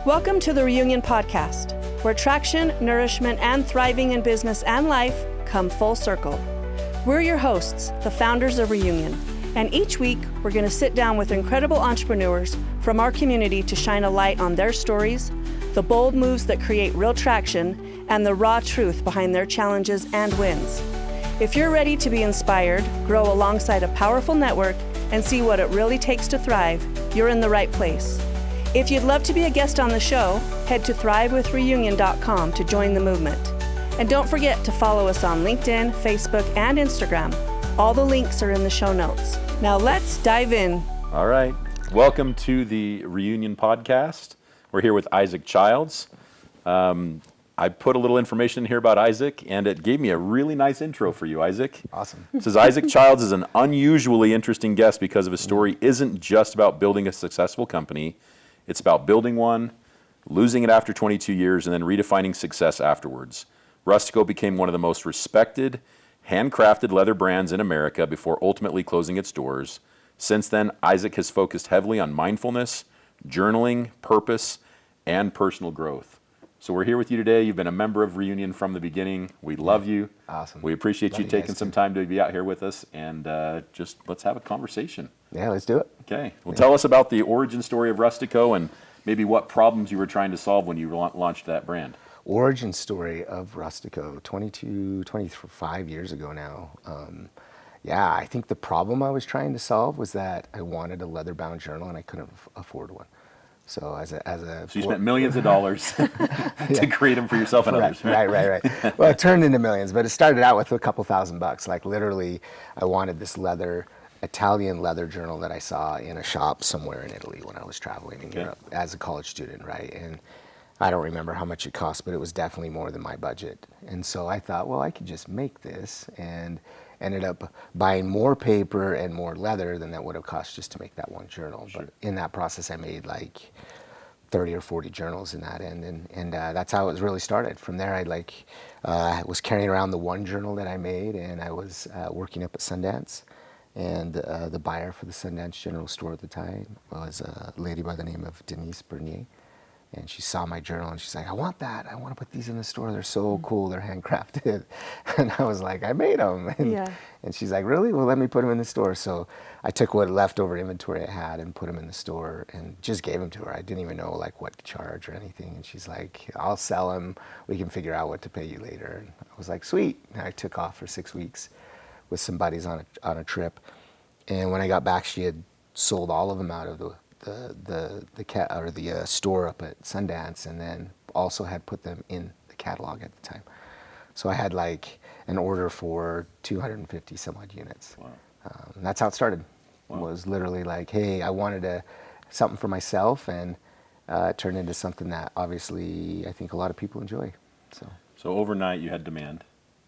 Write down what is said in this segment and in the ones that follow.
Welcome to the Reunion Podcast, where traction, nourishment, and thriving in business and life come full circle. We're your hosts, the founders of Reunion, and each week we're going to sit down with incredible entrepreneurs from our community to shine a light on their stories, the bold moves that create real traction, and the raw truth behind their challenges and wins. If you're ready to be inspired, grow alongside a powerful network, and see what it really takes to thrive, you're in the right place. If you'd love to be a guest on the show, head to thrivewithreunion.com to join the movement. And don't forget to follow us on LinkedIn, Facebook, and Instagram. All the links are in the show notes. Now let's dive in. All right. Welcome to the Reunion Podcast. We're here with Isaac Childs. I put a little information in here about Isaac, and it gave me a really nice intro for you, Isaac. Awesome. It says Isaac Childs is an unusually interesting guest because of his story isn't just about building a successful company. It's about building one, losing it after 22 years, and then redefining success afterwards. Rustico became one of the most respected, handcrafted leather brands in America before ultimately closing its doors. Since then, Isaac has focused heavily on mindfulness, journaling, purpose, and personal growth. So we're here with you today. You've been a member of Reunion from the beginning. We love you. Awesome. We appreciate you taking some time to be out here with us, and just let's have a conversation. Yeah, let's do it. Okay. Well, tell us about the origin story of Rustico and maybe what problems you were trying to solve when you launched that brand. Origin story of Rustico, 25 years ago now. I think the problem I was trying to solve was that I wanted a leather-bound journal and I couldn't afford one. So so you spent millions of dollars to create them for yourself and others. Right. Well, it turned into millions, but it started out with a couple $1,000. Like literally, I wanted this Italian leather journal that I saw in a shop somewhere in Italy when I was traveling in Europe as a college student, right? And I don't remember how much it cost, but it was definitely more than my budget. And so I thought, well, I could just make this, and ended up buying more paper and more leather than that would have cost just to make that one journal. Sure. But in that process, I made like 30 or 40 journals in that end, and that's how it was really started. From there, I was carrying around the one journal that I made, and I was working up at Sundance, and the buyer for the Sundance General Store at the time was a lady by the name of Denise Bernier. And she saw my journal and she's like, I want that. I want to put these in the store. They're so cool. They're handcrafted. And I was like, I made them. And she's like, really? Well, let me put them in the store. So I took what leftover inventory I had and put them in the store and just gave them to her. I didn't even know what to charge or anything. And she's like, I'll sell them. We can figure out what to pay you later. And I was like, sweet. And I took off for 6 weeks with some buddies on a trip. And when I got back, she had sold all of them out of the store up at Sundance, and then also had put them in the catalog at the time. So I had an order for 250 some odd units. Wow. And that's how it started. Wow. Was literally hey, I wanted something for myself, and it turned into something that obviously I think a lot of people enjoy. So overnight you had demand.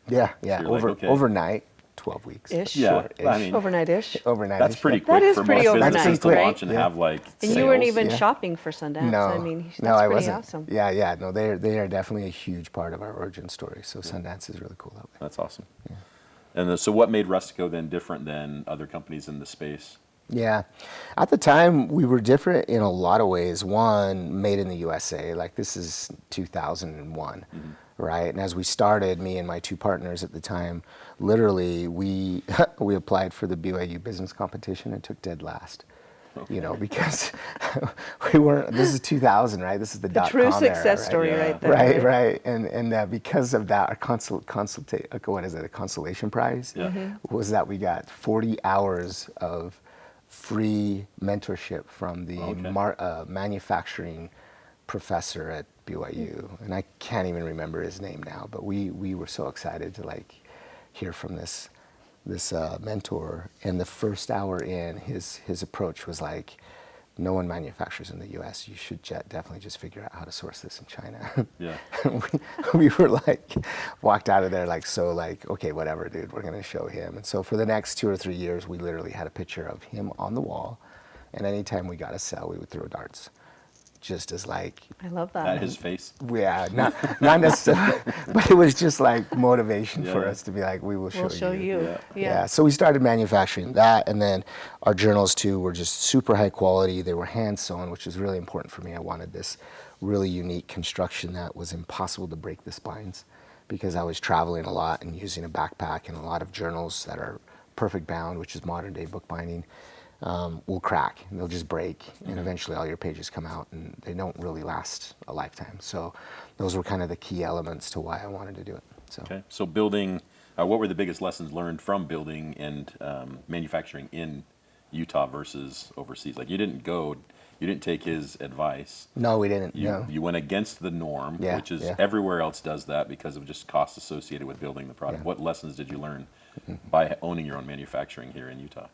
Yeah. So overnight. 12 weeks. Ish. Yeah, Short-ish. I mean, overnight-ish. That's pretty quick. That is for pretty most overnight, businesses to launch and have And sales. you weren't even shopping for Sundance. No, I mean, that's I pretty wasn't. awesome. Yeah. No, they are definitely a huge part of our origin story. So Sundance is really cool that way. That's awesome. Yeah. And so what made Rustico then different than other companies in the space? Yeah. At the time, we were different in a lot of ways. One, made in the USA. This is 2001. Mm-hmm. Right, and as we started, me and my two partners at the time, literally we applied for the BYU business competition and took dead last. Okay. Because we weren't. This is 2000, right? This is the dot-com true success era, right? story right there. Right. And because of that, our a consolation prize was that we got 40 hours of free mentorship from the manufacturing professor at BYU, and I can't even remember his name now, but we were so excited to hear from this mentor. And the first hour in, his approach was no one manufactures in the U.S. You should definitely just figure out how to source this in China. Yeah. we were walked out of there okay, whatever, dude, we're gonna show him. And so for the next 2 or 3 years, we literally had a picture of him on the wall, and anytime we got a sale, we would throw darts. just as like, I love that. At his face. yeah, not necessarily, but it was just like motivation for Yeah. us to be like, we will We'll show you. Yeah. Yeah, so we started manufacturing that, and then our journals too were just super high quality. They were hand sewn, which was really important for me. I wanted this really unique construction that was impossible to break the spines, because I was traveling a lot and using a backpack, and a lot of journals that are perfect bound, which is modern day bookbinding, will crack and they'll just break, and eventually all your pages come out and they don't really last a lifetime. So those were kind of the key elements to why I wanted to do it. So. Okay. So building, what were the biggest lessons learned from building and manufacturing in Utah versus overseas? Like you didn't take his advice. No, we didn't. You went against the norm, Yeah, which is yeah. everywhere else does that because of just costs associated with building the product. Yeah. What lessons did you learn by owning your own manufacturing here in Utah?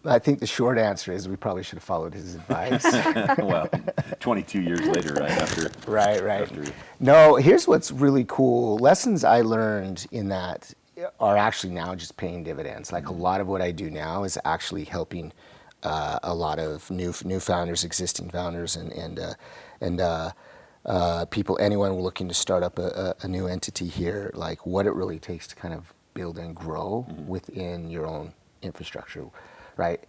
I think the short answer is we probably should have followed his advice. Well, 22 years later, right after. Right. After, No, here's what's really cool. Lessons I learned in that are actually now just paying dividends. Like a lot of what I do now is actually helping a lot of new founders, existing founders, and people, anyone looking to start up a new entity here, like what it really takes to kind of build and grow within your own infrastructure, right?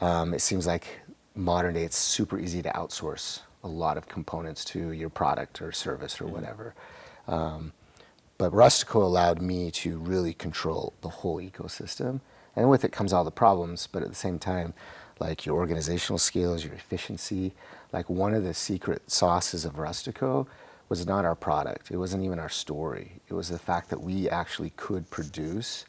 It seems like modern day, it's super easy to outsource a lot of components to your product or service or whatever. But Rustico allowed me to really control the whole ecosystem. And with it comes all the problems, but at the same time, like your organizational skills, your efficiency, like one of the secret sauces of Rustico was not our product. It wasn't even our story. It was the fact that we actually could produce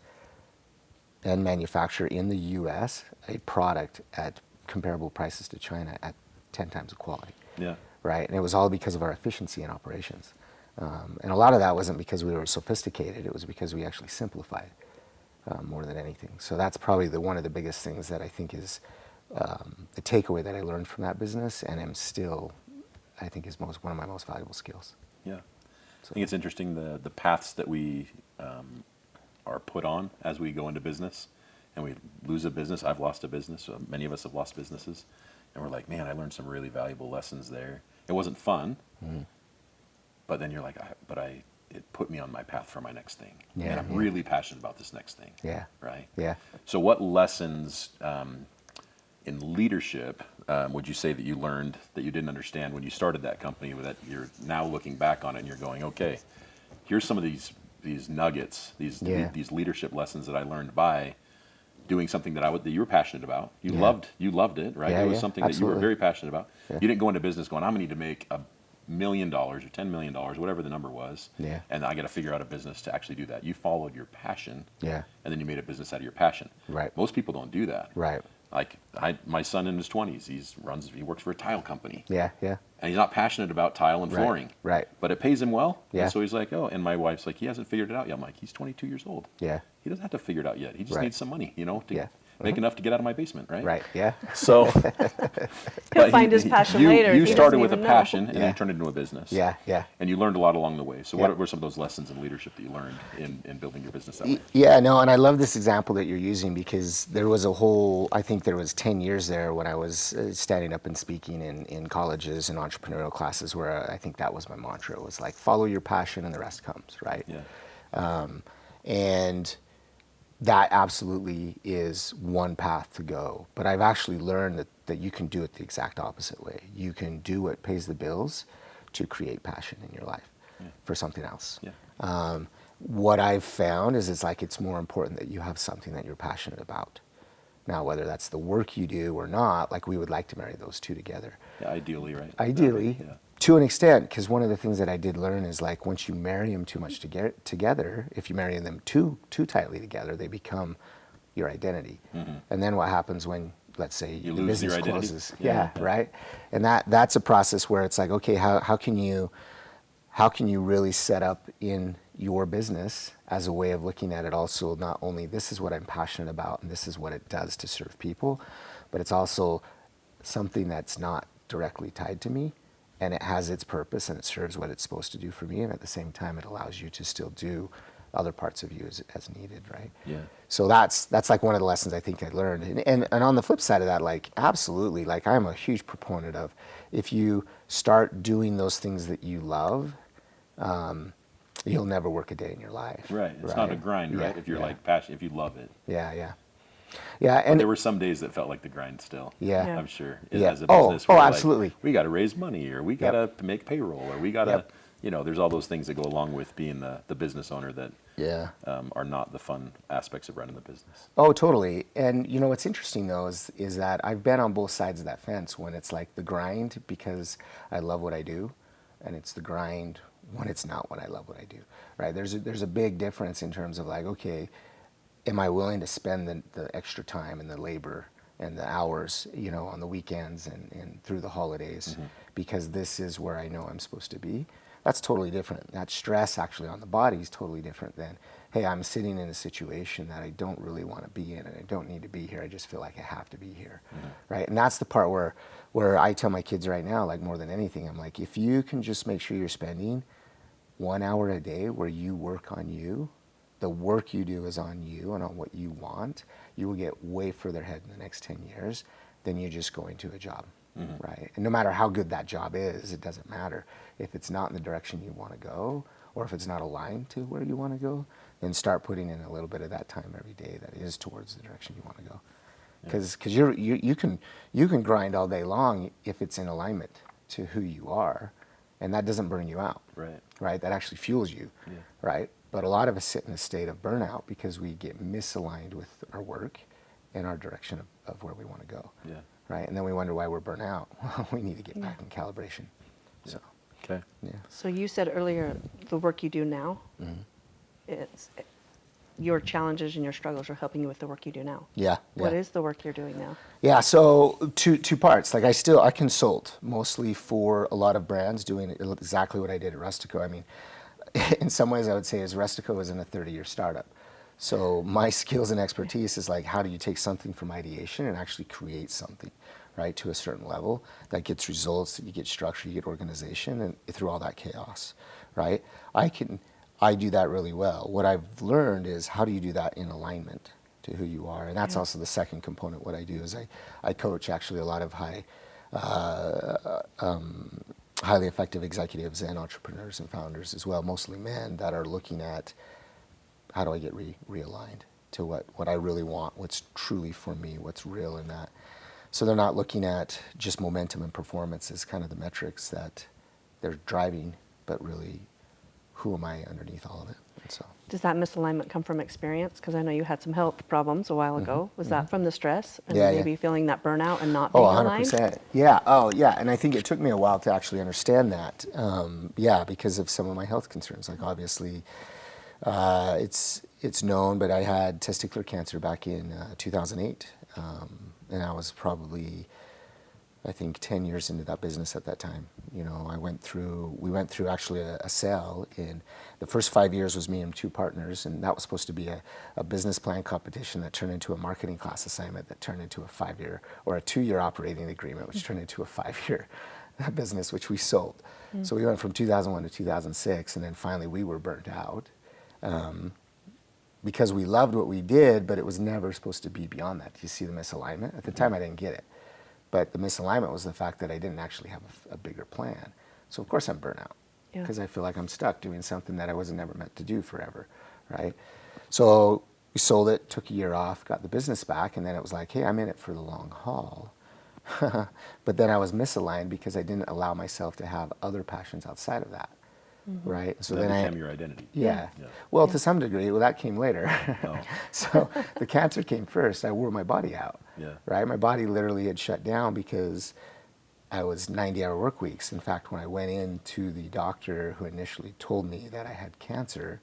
and manufacture in the US a product at comparable prices to China at 10 times the quality. Yeah. Right? And it was all because of our efficiency in operations. And a lot of that wasn't because we were sophisticated, it was because we actually simplified more than anything. So that's probably one of the biggest things that I think is the takeaway that I learned from that business, and am still, I think, is one of my most valuable skills. Yeah. I think it's interesting the paths that we are put on as we go into business, and we lose a business. I've lost a business. Many of us have lost businesses, and we're like, man, I learned some really valuable lessons there. It wasn't fun, but then you're like, it put me on my path for my next thing, and I'm really passionate about this next thing. Yeah. Right. Yeah. So, what lessons in leadership would you say that you learned that you didn't understand when you started that company, that you're now looking back on it and you're going, okay, here's some of these nuggets, these leadership lessons that I learned by doing something that you were passionate about. You loved it, right? Yeah, it was something that you were very passionate about. Yeah. You didn't go into business going, I'm gonna need to make $1 million or $10 million, whatever the number was, and I got to figure out a business to actually do that. You followed your passion, and then you made a business out of your passion. Right. Most people don't do that. Right. Like my son in his 20s, he works for a tile company. Yeah. And he's not passionate about tile and flooring. Right. But it pays him well. Yeah. And so he's like, oh, and my wife's like, he hasn't figured it out yet. I'm like, he's 22 years old. Yeah. He doesn't have to figure it out yet. He just Right. needs some money, to make enough to get out of my basement, right? Right. Yeah. So He'll find his passion later. You He started doesn't with a even know. passion and then turned it into a business. Yeah. And you learned a lot along the way. So Yeah. what were some of those lessons in leadership that you learned in building your business that way? Yeah, no, and I love this example that you're using, because there was I think there was 10 years there when I was standing up and speaking in colleges and entrepreneurial classes, where I think that was my mantra. It was like, follow your passion and the rest comes, right? Yeah. And that absolutely is one path to go. But I've actually learned that you can do it the exact opposite way. You can do what pays the bills to create passion in your life for something else. Yeah. What I've found is it's more important that you have something that you're passionate about. Now, whether that's the work you do or not, like we would like to marry those two together. Yeah, ideally, right? Ideally, to an extent, because one of the things that I did learn is like once you marry them too much together, if you marry them too tightly together, they become your identity. And then what happens when, let's say, the lose your business identity. closes? Yeah, right. And that's a process where it's like, okay, how can you really set up in your business as a way of looking at it also, not only this is what I'm passionate about and this is what it does to serve people, but it's also something that's not directly tied to me, and it has its purpose and it serves what it's supposed to do for me, and at the same time it allows you to still do other parts of you as needed, right? Yeah. So that's like one of the lessons I think I learned. And on the flip side of that, like absolutely, like I'm a huge proponent of if you start doing those things that you love, you'll never work a day in your life. Right. It's not a grind, right? Yeah, If you're yeah. like passionate, if you love it. Yeah. But And there were some days that felt like the grind still. Yeah. Yeah. I'm sure. Yeah. As a business, where Oh, you're like, absolutely. we got to raise money, or we got to make payroll, or we got to, Yep. you know, there's all those things that go along with being the business owner that yeah. are not the fun aspects of running the business. Oh, totally. And you know what's interesting though is that I've been on both sides of that fence when it's like the grind because I love what I do, and it's the grind when it's not what I love what I do. Right? There's a big difference in terms of like, okay, am I willing to spend the extra time and the labor and the hours, you know, on the weekends and through the holidays because this is where I know I'm supposed to be? That's totally different. That stress actually on the body is totally different than, hey, I'm sitting in a situation that I don't really want to be in and I don't need to be here. I just feel like I have to be here, right? And that's the part where I tell my kids right now, like more than anything, I'm like, if you can just make sure you're spending 1 hour a day where you work on you, the work you do is on you and on what you want, you will get way further ahead in the next 10 years than you just going to a job, right? And no matter how good that job is, it doesn't matter. If it's not in the direction you want to go, or if it's not aligned to where you want to go, then start putting in a little bit of that time every day that is towards the direction you want to go. Because you can grind all day long if it's in alignment to who you are, and that doesn't burn you out, right? That actually fuels you, right? But a lot of us sit in a state of burnout because we get misaligned with our work and our direction of where we want to go, right? And then we wonder why we're burnt out. Well, we need to get back in calibration. So, Okay. yeah. So you said earlier the work you do now, it's your challenges and your struggles are helping you with the work you do now. Yeah. What is the work you're doing now? Yeah, so two parts. Like I consult mostly for a lot of brands doing exactly what I did at Rustico. I mean, in some ways I would say is Rustico is in a 30-year startup. So my skills and expertise is like, how do you take something from ideation and actually create something, right, to a certain level that gets results, that you get structure, you get organization, and through all that chaos, right? I do that really well. What I've learned is how do you do that in alignment to who you are, and that's also the second component. What I do is I coach actually a lot of highly effective executives and entrepreneurs and founders as well, mostly men that are looking at how do I get realigned to what I really want, what's truly for me, what's real in that. So they're not looking at just momentum and performance as kind of the metrics that they're driving, but really who am I underneath all of it. And so. Does that misalignment come from experience? Because I know you had some health problems a while ago. Was that from the stress and maybe feeling that burnout and not being aligned? 100%. Yeah. Oh, yeah. And I think it took me a while to actually understand that. Because of some of my health concerns. Like obviously, it's known, but I had testicular cancer back in 2008, and I was probably, I think, 10 years into that business at that time. You know, we went through actually a sale. In the first 5 years was me and two partners, and that was supposed to be a business plan competition that turned into a marketing class assignment that turned into a 5-year or a 2-year operating agreement, which turned into a 5-year business, which we sold. So we went from 2001 to 2006, and then finally we were burnt out because we loved what we did, but it was never supposed to be beyond that. Do you see the misalignment? At the time, I didn't get it. But the misalignment was the fact that I didn't actually have a bigger plan. So of course I'm burnt out because I feel like I'm stuck doing something that I wasn't never meant to do forever, right? So we sold it, took a year off, got the business back, and then it was like, hey, I'm in it for the long haul. But then I was misaligned because I didn't allow myself to have other passions outside of that, right? So that then became your identity. Yeah. Well, to some degree, that came later. So the cancer came first. I wore my body out. Right? My body literally had shut down because I was 90-hour work weeks. In fact, when I went in to the doctor who initially told me that I had cancer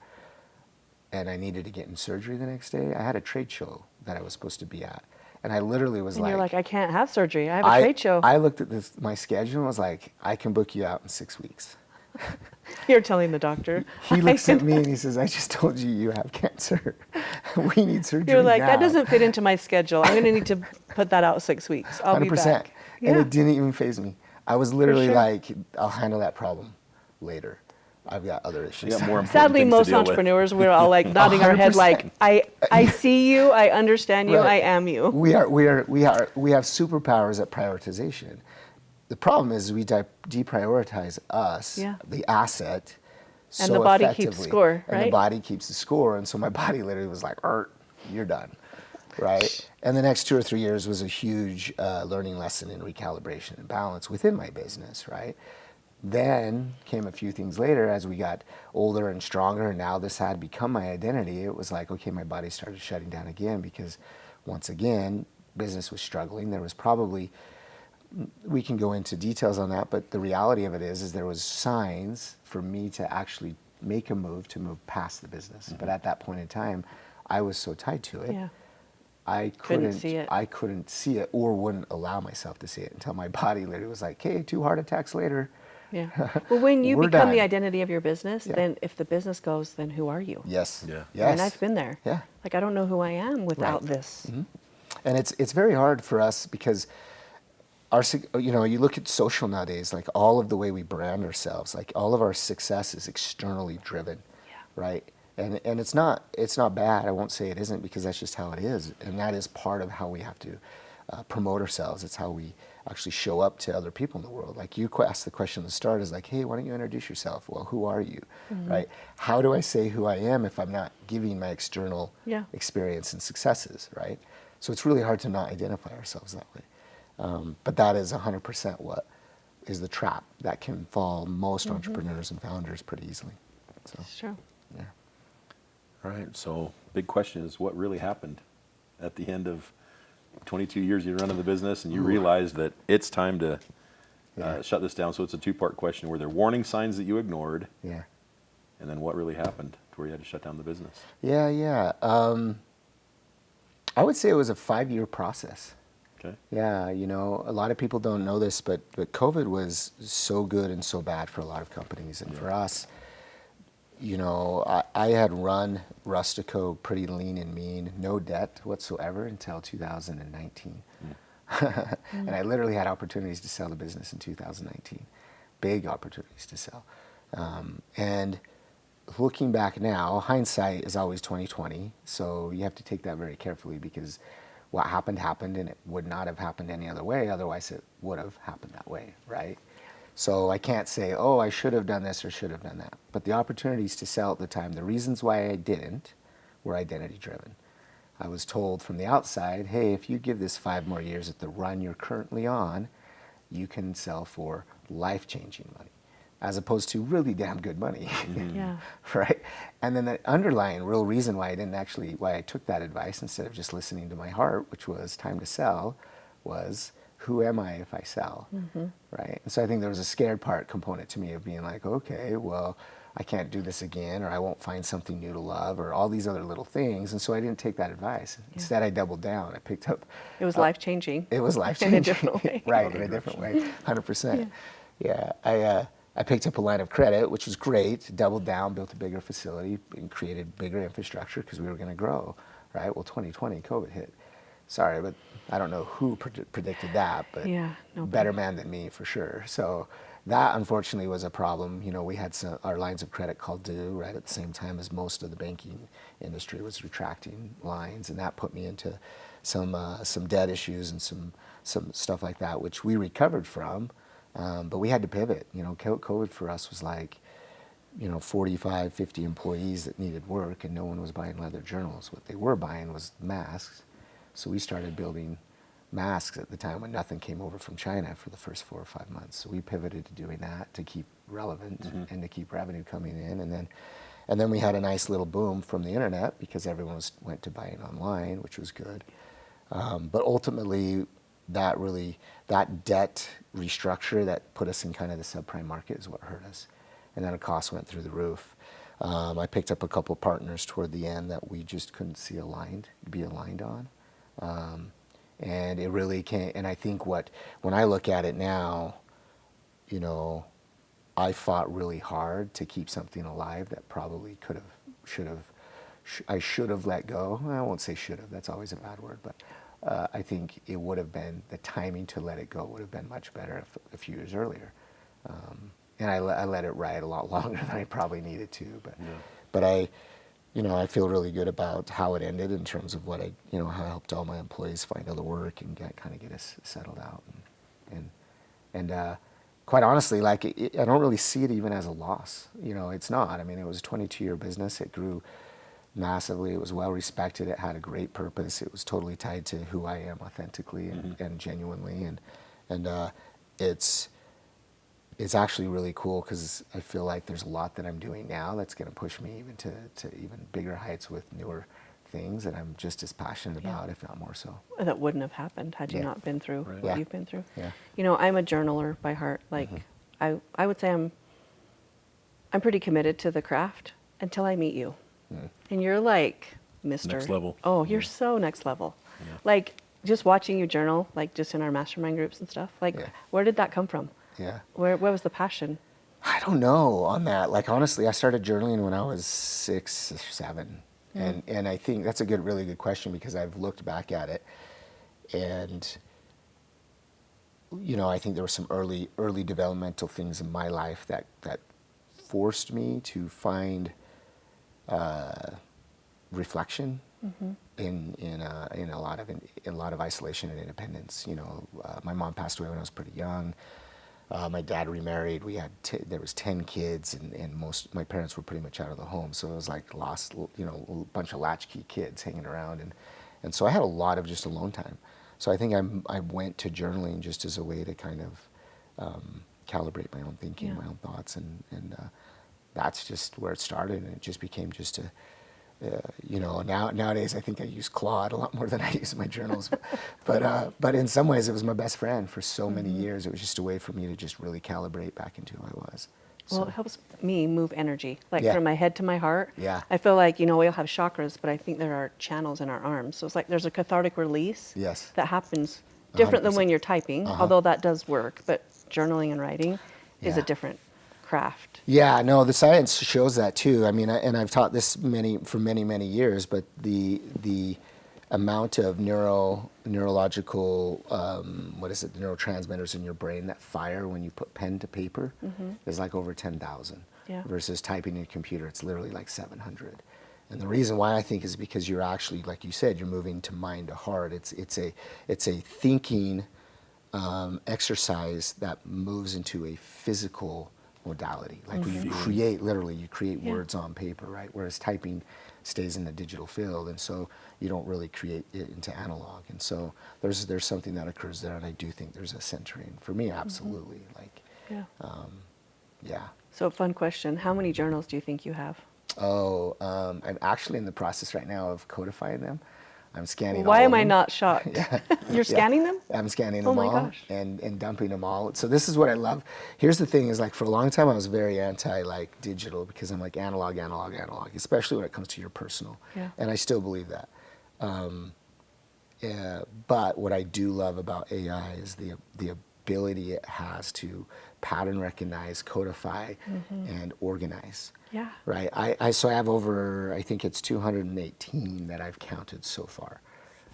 and I needed to get in surgery the next day, I had a trade show that I was supposed to be at. And I literally was You're like, I can't have surgery. I have a trade show. I looked at my schedule and was like, I can book you out in 6 weeks. You're telling the doctor. He looks at me and he says, I just told you you have cancer. We need surgery You're like, now. that doesn't fit into my schedule. I'm going to need to put that out 6 weeks. I'll 100%. be back. And it didn't even faze me. I was literally like, I'll handle that problem later. I've got other You issues. got more important Sadly, things to most deal with. entrepreneurs, we're all like nodding our head, like, I see you, I understand you, Right. I am you. We have superpowers at prioritization. The problem is we deprioritize us, Yeah. the asset, And so the body keeps effectively. score, And the right? body keeps the score, and so my body literally was like, you're done, right? And the next 2 or 3 years was a huge learning lesson in recalibration and balance within my business, right? Then came a few things later as we got older and stronger, and now this had become my identity. It was like, okay, my body started shutting down again because, once again, business was struggling. There was probably, we can go into details on that, but the reality of it is there was signs for me to actually make a move to move past the business. But at that point in time, I was so tied to it. Yeah. I Couldn't see it. I couldn't see it or wouldn't allow myself to see it until my body literally was like, hey, 2 heart attacks later. Yeah. Well, when you We're become the done. identity of your business, Yeah. then if the business goes, then who are you? Yes. Yeah. Yes. And I've been there. Yeah. Like, I don't know who I am without Right. this. And it's very hard for us because you look at social nowadays, like all of the way we brand ourselves, like all of our success is externally driven, Yeah. right? And it's not bad. I won't say it isn't because that's just how it is, and that is part of how we have to promote ourselves. It's how we actually show up to other people in the world. Like you asked the question at the start is like, hey, why don't you introduce yourself? Well, who are you, right? How do I say who I am if I'm not giving my external Yeah. experience and successes, right? So it's really hard to not identify ourselves that way. But that is 100% what is the trap that can fall most entrepreneurs and founders pretty easily. So, It's true. yeah. All right, so big question is what really happened at the end of 22 years you're running the business and you realized that it's time to shut this down. So it's a 2-part question. Were there warning signs that you ignored? Yeah. And then what really happened to where you had to shut down the business? Yeah. I would say it was a 5-year process. Okay. Yeah, a lot of people don't know this, but COVID was so good and so bad for a lot of companies. And for us, I had run Rustico pretty lean and mean, no debt whatsoever until 2019. And I literally had opportunities to sell the business in 2019, big opportunities to sell. And looking back now, hindsight is always 20/20, so you have to take that very carefully because what happened, and it would not have happened any other way, otherwise it would have happened that way, right? So I can't say, oh, I should have done this or should have done that. But the opportunities to sell at the time, the reasons why I didn't were identity driven. I was told from the outside, hey, if you give this 5 more years at the run you're currently on, you can sell for life-changing money, as opposed to really damn good money, Yeah. right? And then the underlying real reason why I took that advice instead of just listening to my heart, which was time to sell, was who am I if I sell, right? And so I think there was a scared part component to me of being like, okay, well, I can't do this again, or I won't find something new to love, or all these other little things. And so I didn't take that advice. Instead, I doubled down. I picked up. It was life-changing. It was life-changing. In a different way. Right, in a different way, 100%. Yeah, I picked up a line of credit, which was great, doubled down, built a bigger facility, and created bigger infrastructure because we were going to grow, right? Well, 2020, COVID hit. Sorry, but I don't know who predicted that, but better man than me for sure. So that, unfortunately, was a problem. We had our lines of credit called due right at the same time as most of the banking industry was retracting lines, and that put me into some debt issues and some stuff like that, which we recovered from. But we had to pivot. COVID for us was like, 45, 50 employees that needed work, and no one was buying leather journals. What they were buying was masks. So we started building masks at the time when nothing came over from China for the first 4 or 5 months. So we pivoted to doing that to keep relevant and to keep revenue coming in. And then we had a nice little boom from the internet because everyone went to buying online, which was good. But ultimately, that debt restructure that put us in kind of the subprime market is what hurt us. And then our costs went through the roof. I picked up a couple partners toward the end that we just couldn't be aligned on. And it really came, and I think when I look at it now, I fought really hard to keep something alive that probably I should have let go. I won't say should have, that's always a bad word, but I think it would have been, the timing to let it go would have been much better a few years earlier. and I let it ride a lot longer than I probably needed to. But I, I feel really good about how it ended in terms of what how I helped all my employees find other work and get us settled out. And quite honestly, like I don't really see it even as a loss. It's not. I mean, it was a 22-year business. It grew massively. It was well respected. It had a great purpose. It was totally tied to who I am authentically and genuinely. And it's actually really cool because I feel like there's a lot that I'm doing now that's going to push me even to even bigger heights with newer things that I'm just as passionate about, if not more so. That wouldn't have happened had you not been through what you've been through. Yeah. I'm a journaler by heart. Like, I would say I'm pretty committed to the craft until I meet you. And you're like, Mr. Next level. Oh, you're so next level. Yeah. Like, just watching you journal, like just in our mastermind groups and stuff, like, where did that come from? Yeah. Where was the passion? I don't know on that. Like, honestly, I started journaling when I was 6 or 7. And I think that's a really good question because I've looked back at it and, I think there were some early developmental things in my life that forced me to find reflection in a lot of isolation and independence. My mom passed away when I was pretty young. My dad remarried. We had there was 10 kids, and my parents were pretty much out of the home. So it was like lost, a bunch of latchkey kids hanging around, and so I had a lot of just alone time. So I think I went to journaling just as a way to kind of calibrate my own thinking, my own thoughts, and that's just where it started, and it just became just a. Nowadays I think I use Claude a lot more than I use my journals, but in some ways it was my best friend for so many years. It was just a way for me to just really calibrate back into who I was. Well, it helps me move energy, like from my head to my heart. Yeah. I feel like, we all have chakras, but I think there are channels in our arms. So it's like there's a cathartic release that happens different 100%. Than when you're typing, although that does work, but journaling and writing is a different craft. Yeah, no, the science shows that too. I mean, and I've taught this for many years, but the amount of neurological, the neurotransmitters in your brain that fire when you put pen to paper is like over 10,000 versus typing in a computer, it's literally like 700. And the reason why I think is because you're actually, like you said, you're moving to mind to heart. It's a thinking exercise that moves into a physical modality. Like when you create, literally, you create words on paper, right? Whereas typing stays in the digital field, and so you don't really create it into analog. And so there's something that occurs there, and I do think there's a centering. For me, absolutely. So fun question. How many journals do you think you have? I'm actually in the process right now of codifying them. I'm scanning Why all am of I them. not shocked? You're scanning them? I'm scanning them my all gosh. and dumping them all. So this is what I love. Here's the thing is, like, for a long time I was very anti digital because I'm like analog, especially when it comes to your personal. Yeah. And I still believe that. But what I do love about AI is the ability it has to pattern recognize, codify, and organize. Yeah. Right. So I have over, I think it's 218 that I've counted so far.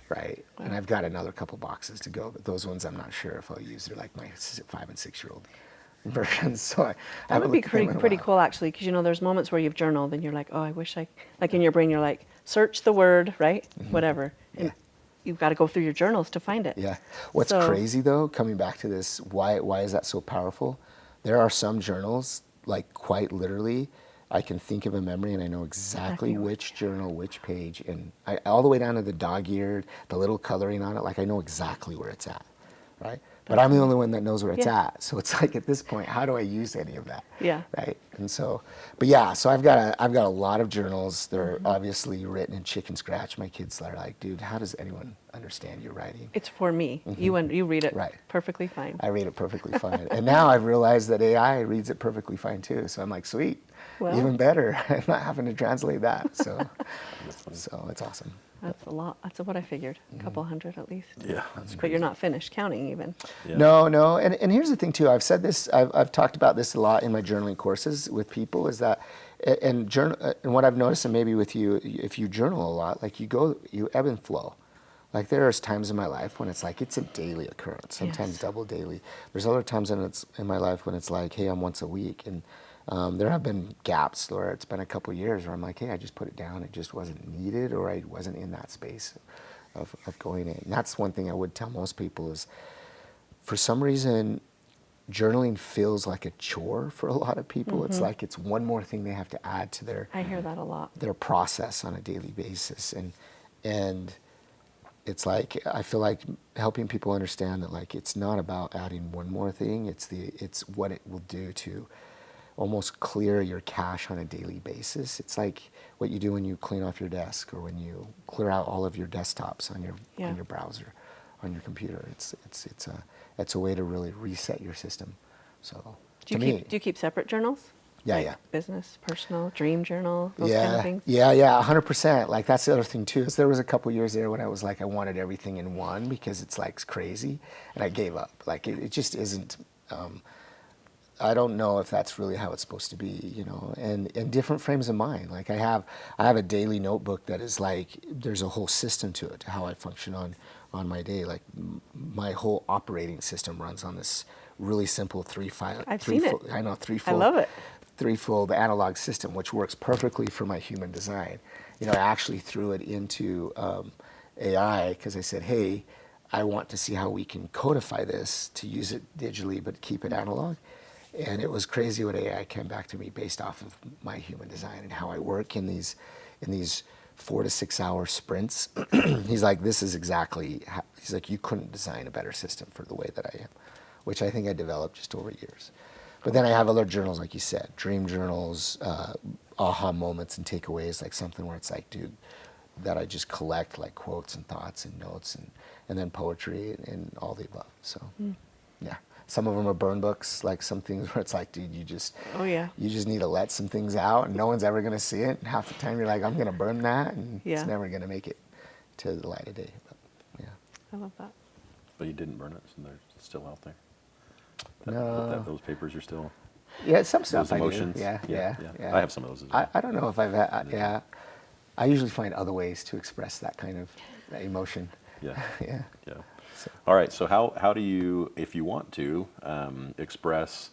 Right. Wow. And I've got another couple boxes to go, but those ones I'm not sure if I'll use. They're like my 5 and 6 year old versions. So that would be pretty cool, actually, because there's moments where you've journaled and you're like, oh, I wish like in your brain you're like, search the word, right? Whatever. And you've got to go through your journals to find it. Yeah. What's crazy though, coming back to this, why is that so powerful? There are some journals, like quite literally, I can think of a memory and I know exactly which journal, which page, and all the way down to the dog-eared, the little coloring on it, like I know exactly where it's at, right? But I'm the only one that knows where it's at. So it's like, at this point, how do I use any of that? Yeah. Right. And so, but yeah, so I've got a lot of journals. They're obviously written in chicken scratch. My kids are like, dude, how does anyone understand your writing? It's for me. You read it perfectly fine. I read it perfectly fine. And now I've realized that AI reads it perfectly fine too. So I'm like, sweet, even better. I'm not having to translate that. So, so it's awesome. That's a lot. That's what I figured. A couple hundred at least. Yeah. But you're not finished counting even. Yeah. No. And here's the thing too. I've said this. I've talked about this a lot in my journaling courses with people. Is that and what I've noticed, and maybe with you, if you journal a lot, like you ebb and flow. Like there's times in my life when it's like it's a daily occurrence, sometimes Yes. double daily. There's other times in my life when it's like, hey, I'm once a week. And there have been gaps where it's been a couple years where I'm like, hey, I just put it down. It just wasn't needed, or I wasn't in that space of going in. And that's one thing I would tell most people is, for some reason, journaling feels like a chore for a lot of people. It's like it's one more thing they have to add to their I hear that a lot. their process on a daily basis. And it's like, I feel like helping people understand that like it's not about adding one more thing, it's what it will do to almost clear your cache on a daily basis. It's like what you do when you clean off your desk, or when you clear out all of your desktops on your browser, on your computer. It's a way to really reset your system. So Do you keep separate journals? Yeah, Like yeah. Business, personal, dream journal, those kind of things? Yeah, 100%. Like that's the other thing too, is there was a couple years there when I was like, I wanted everything in one because it's like crazy, and I gave up. Like it just isn't, I don't know if that's really how it's supposed to be, you know, and different frames of mind. Like I have a daily notebook that is like, there's a whole system to it, to how I function on my day. Like my whole operating system runs on this really simple three-fold. I know, I love it. Threefold analog system, which works perfectly for my human design. You know, I actually threw it into AI because I said, hey, I want to see how we can codify this to use it digitally but keep it analog. And it was crazy what AI came back to me based off of my human design and how I work in these 4 to 6 hour sprints. He's like, this is exactly how, he's like, you couldn't design a better system for the way that I am, which I think I developed just over years. But then I have other journals, like you said, dream journals, aha moments and takeaways, like something where it's like, dude, that I just collect like quotes and thoughts and notes, and then poetry and all the above. So, yeah. Some of them are burn books, like some things where it's like, dude, you just need to let some things out, and no one's ever going to see it. And half the time you're like, I'm going to burn that, and it's never going to make it to the light of day. But, yeah. I love that. But you didn't burn it, so they're still out there. No. Those papers are still. Yeah, some stuff Those I do. emotions. Yeah. I have some of those as well. I don't know if I've had, yeah. I usually find other ways to express that kind of emotion. Yeah. Yeah. Yeah. All right. So how do you, if you want to, express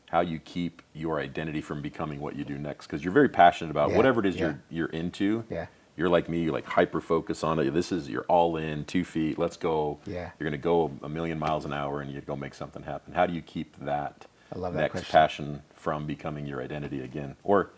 how you keep your identity from becoming what you do next? Because you're very passionate about whatever it is you're into. Yeah. You're like me. You like hyper focus on it. You're all in, 2 feet. Let's go. Yeah. You're going to go a million miles an hour, and you go make something happen. How do you keep that I love that next question. passion from becoming your identity again? Or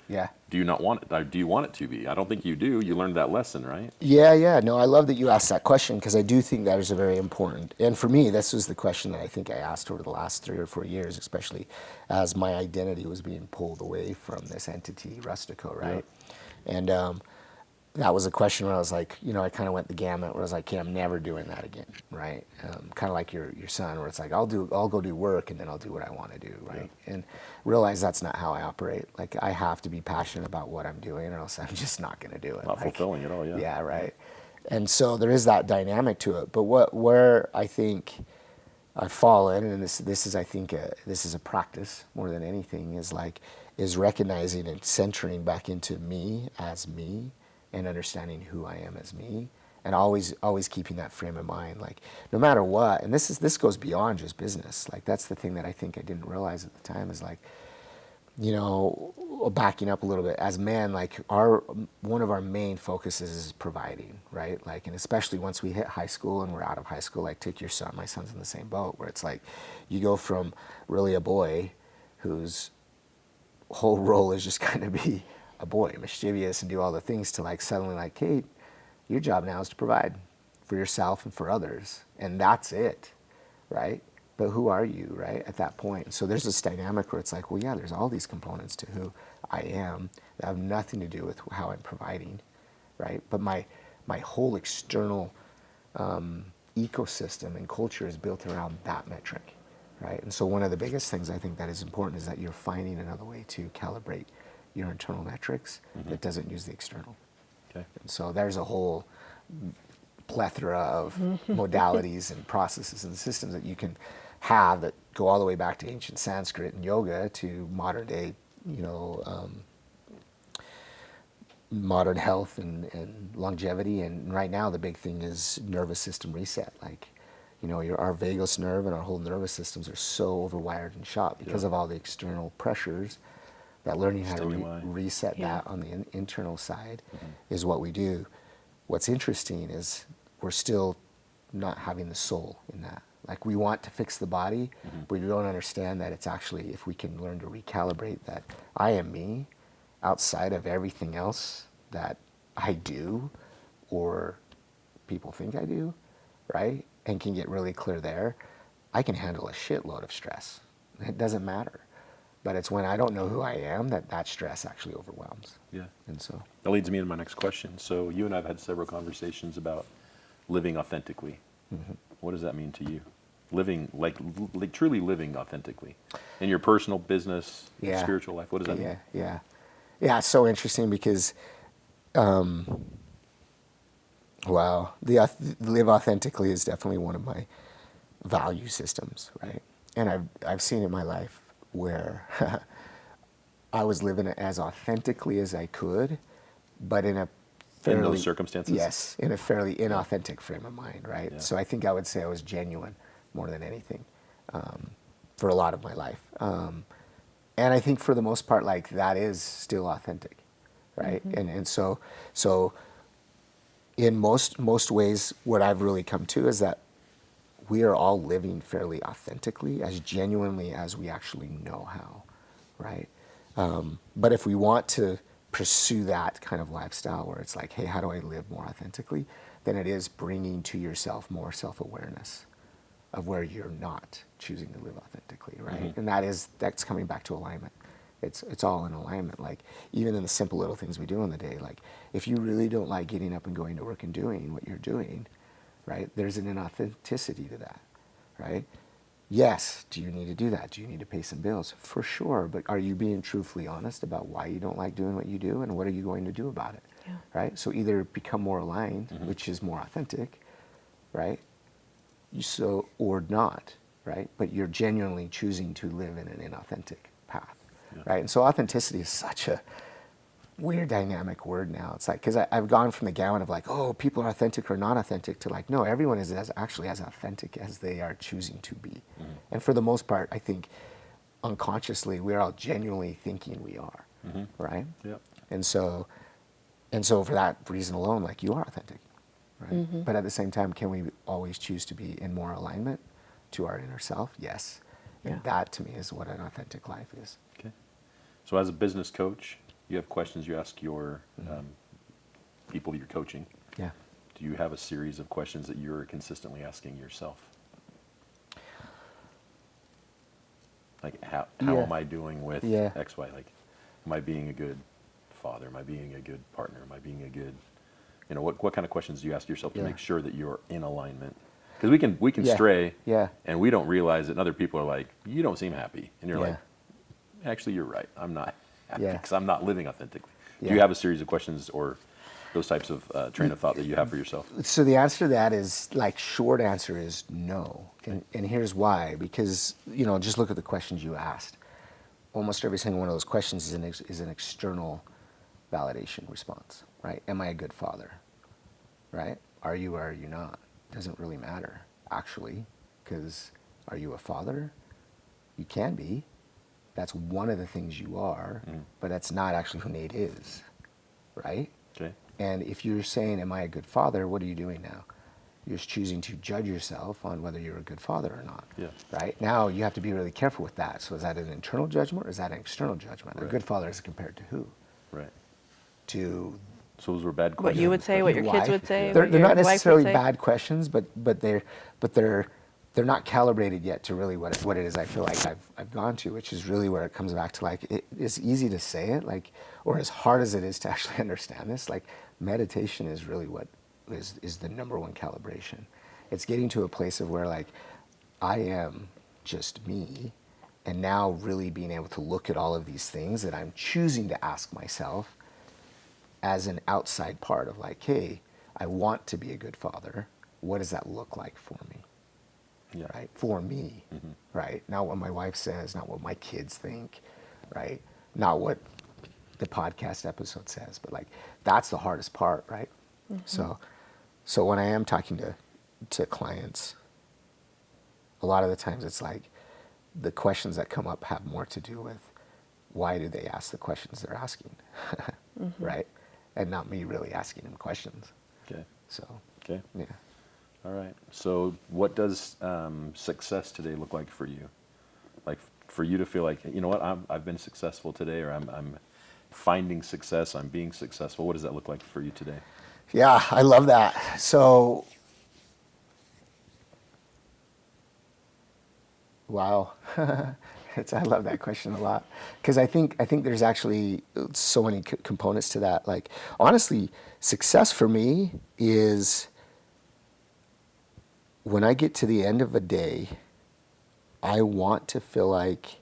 do you not want it? Or do you want it to be? I don't think you do. You learned that lesson, right? Yeah. No, I love that you asked that question, because I do think that is a very important. And for me, this was the question that I think I asked over the last 3 or 4 years, especially as my identity was being pulled away from this entity, Rustico, right? Yeah. And that was a question where I was like, you know, I kind of went the gamut where I was like, okay, I'm never doing that again, right? Kind of like your son, where it's like, I'll go do work and then I'll do what I want to do, right? Yeah. And realize that's not how I operate. Like, I have to be passionate about what I'm doing, or else I'm just not going to do it. Not fulfilling at all, yeah. Yeah, right. And so there is that dynamic to it. But where I think I've fallen, and this is, I think, this is a practice more than anything, is recognizing and centering back into me as me, and understanding who I am as me, and always keeping that frame of mind, like no matter what. And this goes beyond just business. Like that's the thing that I think I didn't realize at the time, is like, you know, backing up a little bit, as men, like one of our main focuses is providing, right? Like, and especially once we hit high school and we're out of high school, like take your son, my son's in the same boat, where it's like you go from really a boy whose whole role is just kind of be a boy, mischievous and do all the things, to like suddenly like, hey, your job now is to provide for yourself and for others, and that's it, right? But who are you, right, at that point? And so there's this dynamic where it's like, well, yeah, there's all these components to who I am that have nothing to do with how I'm providing, right? But my whole external ecosystem and culture is built around that metric, right? And so one of the biggest things I think that is important is that you're finding another way to calibrate your internal metrics that doesn't use the external. Okay. And so there's a whole plethora of modalities and processes and systems that you can have that go all the way back to ancient Sanskrit and yoga to modern day, you know, modern health and longevity. And right now the big thing is nervous system reset. Like, our vagus nerve and our whole nervous systems are so overwired and shot because of all the external pressures, that learning how to reset that on the internal side is what we do. What's interesting is we're still not having the soul in that. Like, we want to fix the body, but we don't understand that it's actually, if we can learn to recalibrate that I am me outside of everything else that I do or people think I do, right? And can get really clear there, I can handle a shitload of stress. It doesn't matter. But it's when I don't know who I am that stress actually overwhelms. Yeah. And so that leads me into my next question. So you and I have had several conversations about living authentically. What does that mean to you? Living, like truly living authentically in your personal, business, spiritual life. What does that mean? Yeah, it's so interesting because, live authentically is definitely one of my value systems, right? And I've seen in my life where I was living it as authentically as I could, but in a fairly, in those circumstances? Yes, in a fairly inauthentic frame of mind, right? Yeah. So I think I would say I was genuine more than anything for a lot of my life. And I think for the most part, like, that is still authentic, right? And so in most ways, what I've really come to is that we are all living fairly authentically, as genuinely as we actually know how, right? But if we want to pursue that kind of lifestyle where it's like, hey, how do I live more authentically? Then it is bringing to yourself more self-awareness of where you're not choosing to live authentically, right? And that's coming back to alignment. It's all in alignment. Like, even in the simple little things we do in the day, like, if you really don't like getting up and going to work and doing what you're doing, right? There's an inauthenticity to that, right? Yes, do you need to do that? Do you need to pay some bills? For sure, but are you being truthfully honest about why you don't like doing what you do, and what are you going to do about it, right? So either become more aligned, which is more authentic, right? Or not, right? But you're genuinely choosing to live in an inauthentic path, right? And so authenticity is such a weird dynamic word now. It's like, because I've gone from the gamut of like, oh, people are authentic or not authentic, to like, no, everyone is actually as authentic as they are choosing to be. And for the most part, I think unconsciously we're all genuinely thinking we are, right? Yep. And so for that reason alone, like, you are authentic, right? But at the same time, can we always choose to be in more alignment to our inner self? Yes. And that to me is what an authentic life is. Okay. So as a business coach, you have questions you ask your people you're coaching. Yeah. Do you have a series of questions that you're consistently asking yourself? Like, how am I doing with X, Y? Like, am I being a good father? Am I being a good partner? Am I being a good, what kind of questions do you ask yourself to make sure that you're in alignment? Because we can stray, and we don't realize it, and other people are like, you don't seem happy. And you're like, actually, you're right. I'm not happy because I'm not living authentically. Do you have a series of questions or those types of train of thought that you have for yourself? So the answer to that is, like, short answer is no. And here's why. Because, just look at the questions you asked. Almost every single one of those questions is an external validation response, right? Am I a good father, right? Are you or are you not? Doesn't really matter, actually, because are you a father? You can be. That's one of the things you are, but that's not actually who Nate is, right? Okay. And if you're saying, am I a good father, what are you doing now? You're just choosing to judge yourself on whether you're a good father or not, right? Now, you have to be really careful with that. So is that an internal judgment or is that an external judgment? Right. A good father is compared to who? Right. So those were bad questions. What you would say, what your kids would say. They're not necessarily bad questions, but they're not calibrated yet to really what it is I feel like I've gone to, which is really where it comes back to, like, it's easy to say it, like, or as hard as it is to actually understand this, like, meditation is really what is the number one calibration. It's getting to a place of where, like, I am just me, and now really being able to look at all of these things that I'm choosing to ask myself as an outside part of, like, hey, I want to be a good father. What does that look like for me? Right? For me, right? Not what my wife says, not what my kids think, right? Not what the podcast episode says, but like that's the hardest part, right? So when I am talking to clients, a lot of the times it's like the questions that come up have more to do with why do they ask the questions they're asking, right? And not me really asking them questions. Okay. So, Okay. yeah. All right. So what does success today look like for you? Like for you to feel like, you know what, I've been successful today, or I'm finding success, I'm being successful. What does that look like for you today? Yeah, I love that. So, wow. I love that question a lot, because I think there's actually so many components to that. Like, honestly, success for me is when I get to the end of a day, I want to feel like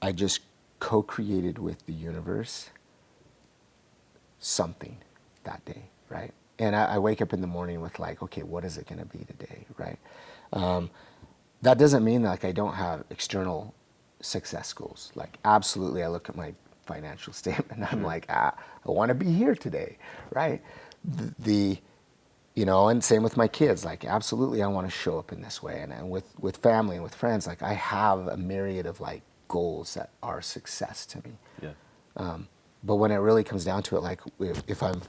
I just co-created with the universe something that day, right? And I wake up in the morning with like, okay, what is it going to be today, right? That doesn't mean like I don't have external success goals. Like, absolutely, I look at my financial statement and I'm like, I want to be here today, right? And same with my kids. Like, absolutely, I want to show up in this way. And with family and with friends, like I have a myriad of like goals that are success to me. Yeah. But when it really comes down to it, like if I'm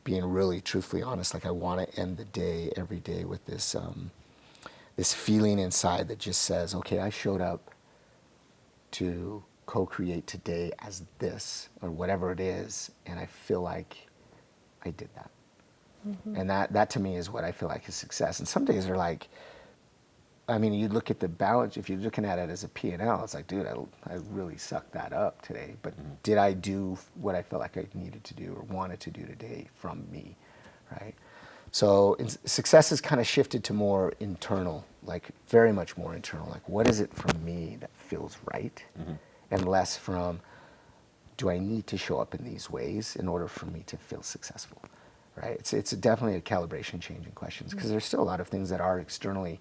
being really truthfully honest, like I want to end the day every day with this this feeling inside that just says, okay, I showed up to co-create today as this or whatever it is, and I feel like I did that. And that to me is what I feel like is success. And some days are like, I mean, you look at the balance, if you're looking at it as a P&L, it's like, dude, I really sucked that up today. But did I do what I felt like I needed to do or wanted to do today from me, right? So success has kind of shifted to more internal, like very much more internal. Like, what is it from me that feels right? And less from, do I need to show up in these ways in order for me to feel successful, right? It's definitely a calibration change in questions, because there's still a lot of things that are externally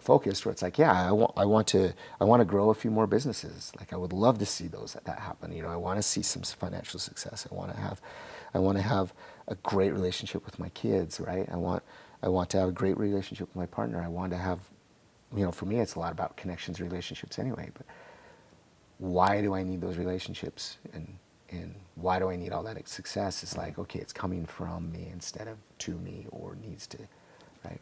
focused where it's like, yeah, I want to grow a few more businesses. Like, I would love to see that happen. You know, I want to see some financial success. I want to have a great relationship with my kids, right? I want to have a great relationship with my partner. I want to have, for me, it's a lot about connections, relationships anyway, but why do I need those relationships? And why do I need all that success? It's like, okay, it's coming from me instead of to me or needs to, right?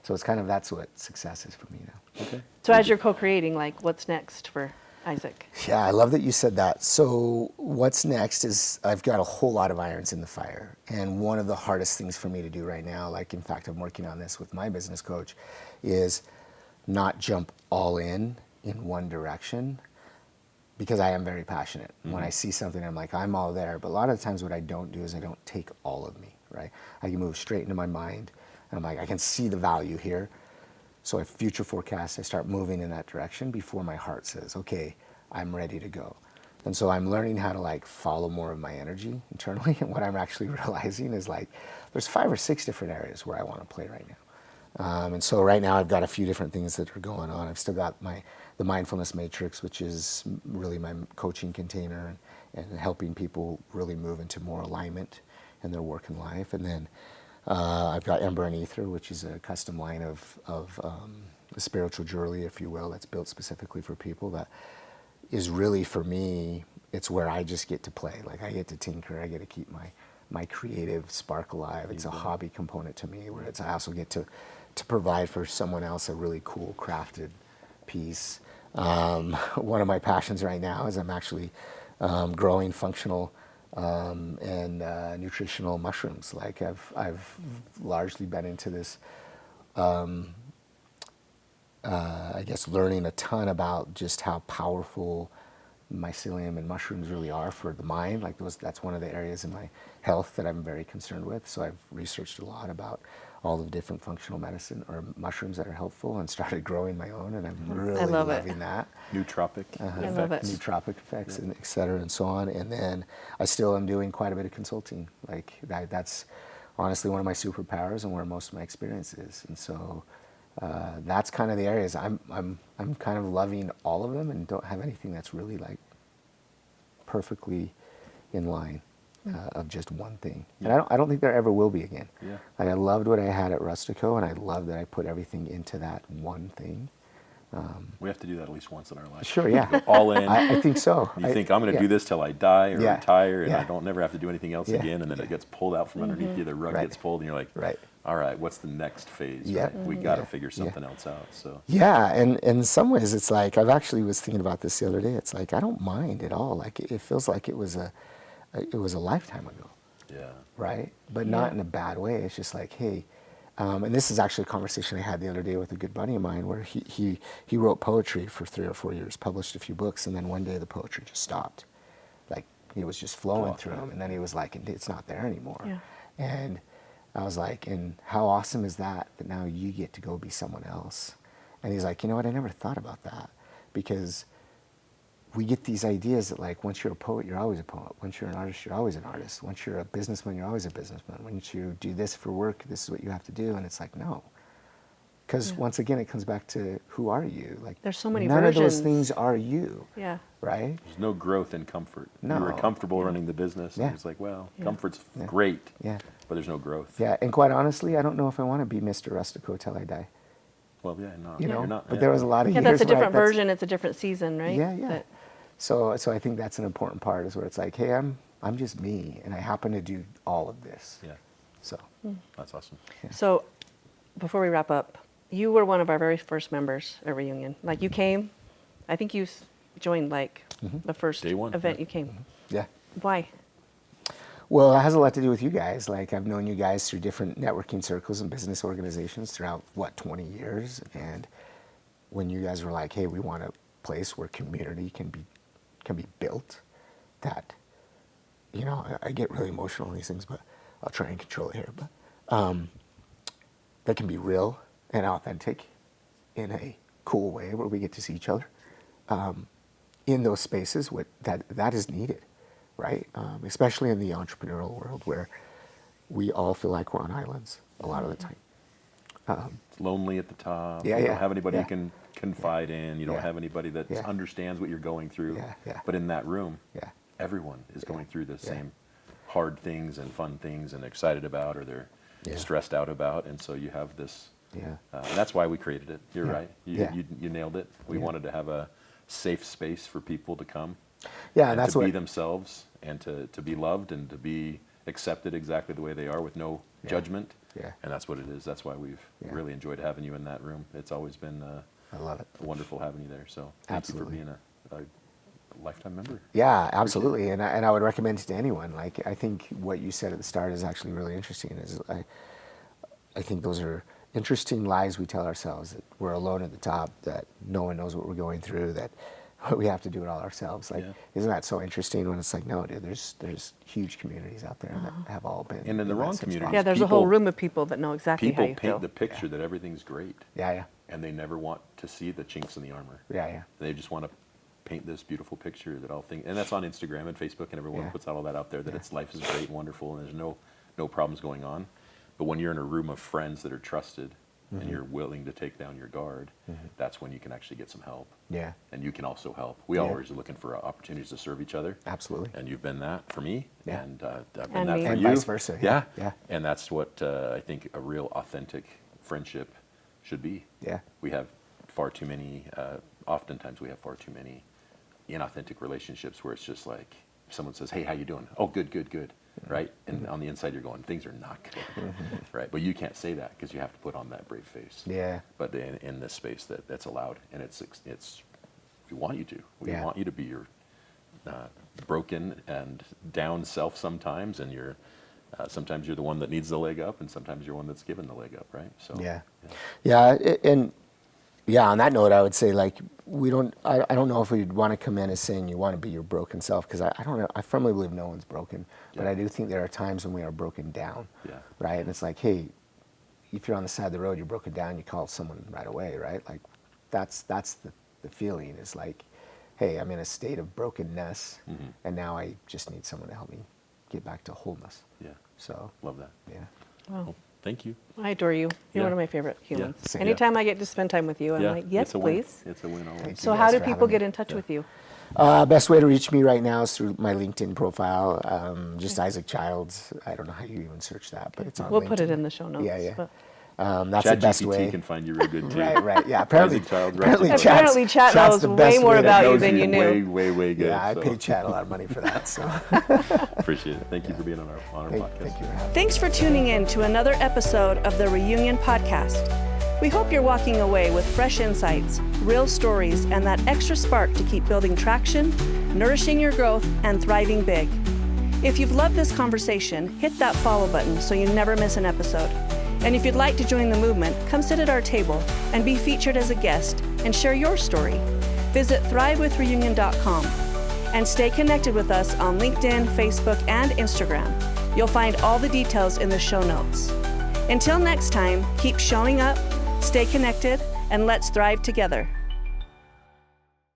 So it's kind of, that's what success is for me now. Okay. So as you're co-creating, like, what's next for Isaac? Yeah, I love that you said that. So what's next is I've got a whole lot of irons in the fire. And one of the hardest things for me to do right now, like, in fact, I'm working on this with my business coach, is not jump all in one direction, because I am very passionate. When I see something, I'm like, I'm all there. But a lot of the times what I don't do is I don't take all of me, right? I can move straight into my mind. And I'm like, I can see the value here. So I future forecast, I start moving in that direction before my heart says, okay, I'm ready to go. And so I'm learning how to like follow more of my energy internally. And what I'm actually realizing is like, there's 5 or 6 different areas where I want to play right now. And so right now I've got a few different things that are going on. I've still got the Mindfulness Matrix, which is really my coaching container and helping people really move into more alignment in their work and life. And then I've got Ember and Ether, which is a custom line of spiritual jewelry, if you will, that's built specifically for people. That is really, for me, it's where I just get to play. Like, I get to tinker, I get to keep my creative spark alive. It's a hobby component to me, where I also get to provide for someone else a really cool crafted piece. One of my passions right now is I'm actually growing functional and nutritional mushrooms. Like, I've largely been into this, I guess, learning a ton about just how powerful mycelium and mushrooms really are for the mind. Like, that's one of the areas in my health that I'm very concerned with. So I've researched a lot about all the different functional medicine or mushrooms that are helpful, and started growing my own, and I'm really loving that. Nootropic I love it. Nootropic effects, and et cetera, and so on. And then I still am doing quite a bit of consulting. Like, that's honestly one of my superpowers and where most of my experience is. And so that's kind of the areas I'm kind of loving all of them, and don't have anything that's really like perfectly in line of just one thing. And I don't think there ever will be again. Yeah. Like I loved what I had at Rustico, and I love that I put everything into that one thing. We have to do that at least once in our life. Sure, yeah. Go all in. I think so. You think I'm going to do this till I die or Yeah. retire, and Yeah. I don't never have to do anything else Yeah. again, and then it gets pulled out from underneath you. The rug Right. gets pulled, and you're like, Right. all right, what's the next phase? Yeah. Right? We got to figure something else out. So Yeah, and in some ways, it's like I've actually was thinking about this the other day. It's like I don't mind at all. Like it feels like it was a lifetime ago, yeah, right? But not in a bad way. It's just like, hey, and this is actually a conversation I had the other day with a good buddy of mine, where he wrote poetry for 3 or 4 years, published a few books, and then one day the poetry just stopped. Like it was just flowing through him, and then he was like, it's not there anymore. Yeah. And I was like, and how awesome is that now you get to go be someone else? And he's like, you know what, I never thought about that, because we get these ideas that like once you're a poet, you're always a poet. Once you're an artist, you're always an artist. Once you're a businessman, you're always a businessman. Once you do this for work, this is what you have to do. And it's like, no. Because once again, it comes back to who are you? Like There's so many none of those versions. things are you, Yeah. right? there's no growth in comfort. No. You were comfortable running the business, and Yeah. it's like, well, Yeah. comfort's great, Yeah. but there's no growth. Yeah, and quite honestly, I don't know if I want to be Mr. Rustico till I die. Well, yeah, no, You know, you're not. but there was a lot of Yeah, years that's a where different version. It's a different season, right? Yeah, yeah. That- So I think that's an important part, is where it's like, hey, I'm just me, and I happen to do all of this. Yeah, So that's awesome. So, before we wrap up, you were one of our very first members at Reunion. Like you came, I think you joined like the first Day one, event yeah. you came. yeah. Why? Well, it has a lot to do with you guys. Like I've known you guys through different networking circles and business organizations throughout 20 years, and when you guys were like, hey, we want a place where community can be built, that, you know, I get really emotional on these things, but I'll try and control it here. But that can be real and authentic in a cool way, where we get to see each other in those spaces. That is needed, right? Especially in the entrepreneurial world, where we all feel like we're on islands a lot of the time. It's lonely at the top. Yeah, you yeah, don't have anybody yeah. you can confide in. You don't Yeah. have anybody that Yeah. understands what you're going through. Yeah, yeah. But in that room, Yeah. everyone is going through the Yeah. same hard things and fun things, and excited about, or they're Yeah. stressed out about. And so you have this, Yeah. and that's why we created it. You're Yeah. right. Yeah. You nailed it. We Yeah. wanted to have a safe space for people to come. Yeah, and that's to be what. themselves, and to be loved, and to be accepted exactly the way they are, with no judgment. Yeah. And that's what it is. That's why we've Yeah. really enjoyed having you in that room. It's always been I love it. wonderful having you there. So thank Absolutely. you for being a lifetime member. Yeah, absolutely, and I would recommend it to anyone. Like I think what you said at the start is actually really interesting. Is I think those are interesting lies we tell ourselves, that we're alone at the top, that no one knows what we're going through, that we have to do it all ourselves. Like, Yeah. isn't that so interesting when it's like, no, dude, there's huge communities out there that have all been. And in the that wrong same spot. communities, Yeah, there's a whole people- room of people that know exactly how People you paint feel. the picture that everything's great, Yeah, yeah, and they never want to see the chinks in the armor. yeah, yeah. They just want to paint this beautiful picture that all things, and that's on Instagram and Facebook, and everyone Yeah. puts all that out there, that Yeah. its life is great and wonderful, and there's no problems going on. But when you're in a room of friends that are trusted, and you're willing to take down your guard, that's when you can actually get some help. Yeah, And you can also help. We Yeah. always are looking for opportunities to serve each other. absolutely. And you've been that for me, Yeah. and I've been And that me. for And you. vice versa, yeah, yeah. And that's what I think a real authentic friendship should be. Yeah, We have far too many, oftentimes we have far too many inauthentic relationships, where it's just like, someone says, hey, how you doing? Oh, good, good, good. Right? And on the inside you're going, things are not good. Right? But you can't say that, because you have to put on that brave face. yeah, But in this space, that's allowed, and it's we want you to. We Yeah. want you to be your broken and down self sometimes, and you're sometimes you're the one that needs the leg up, and sometimes you're one that's given the leg up, right? So yeah, yeah, and yeah. On that note, I would say, like, we don't. I don't know if we'd want to come in as saying you want to be your broken self, because I don't know. I firmly believe no one's broken, but Yeah. I do think there are times when we are broken down. Yeah. Right, and it's like, hey, if you're on the side of the road, you're broken down, you call someone right away, right? Like, that's the feeling, is like, hey, I'm in a state of brokenness, and now I just need someone to help me get back to wholeness. Yeah, So love that. yeah, Wow. Thank you. I adore you. You're Yeah. one of my favorite humans. Same. Anytime I get to spend time with you, I'm like, yes, it's a win. please. It's a win always. So you how guys do for people having get me. in touch with you? Best way to reach me right now is through my LinkedIn profile. Just Isaac Childs. I don't know how you even search that, but it's on We'll LinkedIn. put it in the show notes. Yeah, yeah. but- That's the best ChatGPT way. can find you real good too. Right. Yeah. Apparently, Isaac Childs, apparently, Rustico. Apparently Chat Chat's knows the way best more way to about know you than you knew. Way good. Yeah, I so. paid Chad a lot of money for that. So Appreciate it. Thank you for being on our podcast. thank you for having me. Thanks for tuning in to another episode of the Reunion Podcast. We hope you're walking away with fresh insights, real stories, and that extra spark to keep building traction, nourishing your growth, and thriving big. If you've loved this conversation, hit that follow button so you never miss an episode. And if you'd like to join the movement, come sit at our table and be featured as a guest and share your story. Visit thrivewithreunion.com and stay connected with us on LinkedIn, Facebook, and Instagram. You'll find all the details in the show notes. Until next time, keep showing up, stay connected, and let's thrive together.